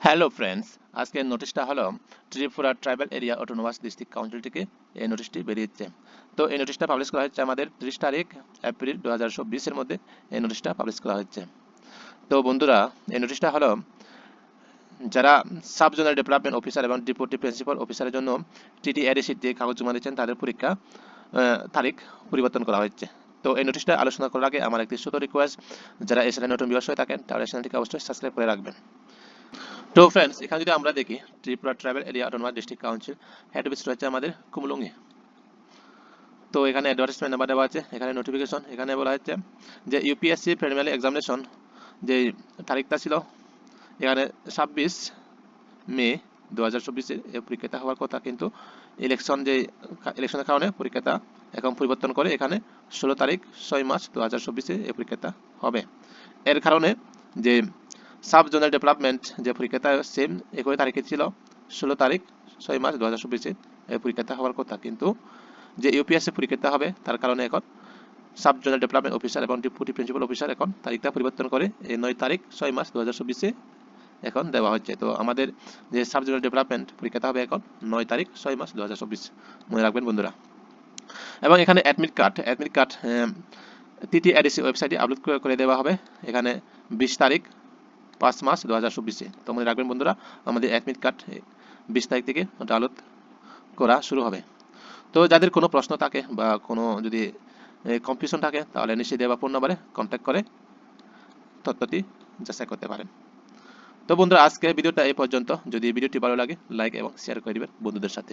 Hello friends, আজকের নোটিশটা হলো Tripura tribal area autonomous district council থেকে এই নোটিশটি বেরিয়েছে। তো এই নোটিশটা পাবলিশ করা হচ্ছে আমাদের 30 তারিখ এপ্রিল 2024-এর মধ্যে এই নোটিশটা পাবলিশ করা হচ্ছে। তো বন্ধুরা, এই নোটিশটা হলো যারা সাব জোনাল ডেভেলপমেন্ট অফিসার এবং ডেপুটি প্রিন্সিপাল অফিসারের জন্য টিটিআরই শীট দিয়ে কাগজ জমা দিচ্ছেন তাদের পরীক্ষা তারিখ পরিবর্তন করা হচ্ছে। তো এই নোটিশটা আলোচনা করার আগে আমার একটি ছোট রিকোয়েস্ট, যারা এই চ্যানেলে নতুন ভিউয়ার্স হয়ে থাকেন তাহলে চ্যানেলটিকে অবশ্যই সাবস্ক্রাইব করে রাখবেন। তো ফ্রেন্ডস, এখানে যদি আমরা দেখি Tripura tribal area autonomous district council head office রয়েছে আমাদের কুমলুঙ্গি। তো এখানে অ্যাডভার্টাইজমেন্ট নাম্বার দেওয়া আছে, এখানে নোটিফিকেশন, এখানে বলা হচ্ছে যে ইউপিএসসি প্রিলিমিনারি এক্সামিনেশন যে তারিখটা ছিল এখানে 26 মে 2024-এ এই পরীক্ষাটা হওয়ার কথা, কিন্তু ইলেকশনের কারণে পরীক্ষাটা এখন পরিবর্তন করে এখানে 16 তারিখ 6 মার্চ 2024-এ এই পরীক্ষাটা হবে। এর কারণে যে সাব জোনাল ডেভেলপমেন্ট যে পরীক্ষাটা সেম একই তারিখে ছিল, 16 তারিখ 6 মার্চ 2024-এ এই পরীক্ষাটা হওয়ার কথা, কিন্তু যে ইউপিএসসি পরীক্ষাটা হবে তার কারণে এখন সাব জোনাল ডেভেলপমেন্ট অফিসার এবং ডেপুটি প্রিন্সিপাল অফিসার এখন তারিখটা পরিবর্তন করে এই 9 তারিখ 6 মার্চ 2024-এ এখন দেওয়া হচ্ছে। তো আমাদের যে সাব জোনাল ডেভেলপমেন্ট পরীক্ষাটা হবে এখন 9 তারিখ 6 মার্চ 2024, মনে রাখবেন বন্ধুরা। এবং এখানে অ্যাডমিট কার্ড টিটিআরসি ওয়েবসাইটে আপলোড করে দেওয়া হবে এখানে 20 তারিখ 5 মার্চ 2024-এ। তো মনে রাখবেন বন্ধুরা, আমাদের অ্যাডমিট কার্ড 20 তারিখ থেকে ডাউনলোড করা শুরু হবে। তো যাদের কোনো প্রশ্ন থাকে বা কোনো যদি কনফিউশন থাকে তাহলে নিচে দেওয়া ফোন নম্বরে কন্ট্যাক্ট করে তথ্যটি যাচাই করতে পারেন। তো বন্ধুরা, আজকে ভিডিওটা এই পর্যন্ত। যদি ভিডিওটি ভালো লাগে লাইক এবং শেয়ার করে দিবেন বন্ধুদের সাথে।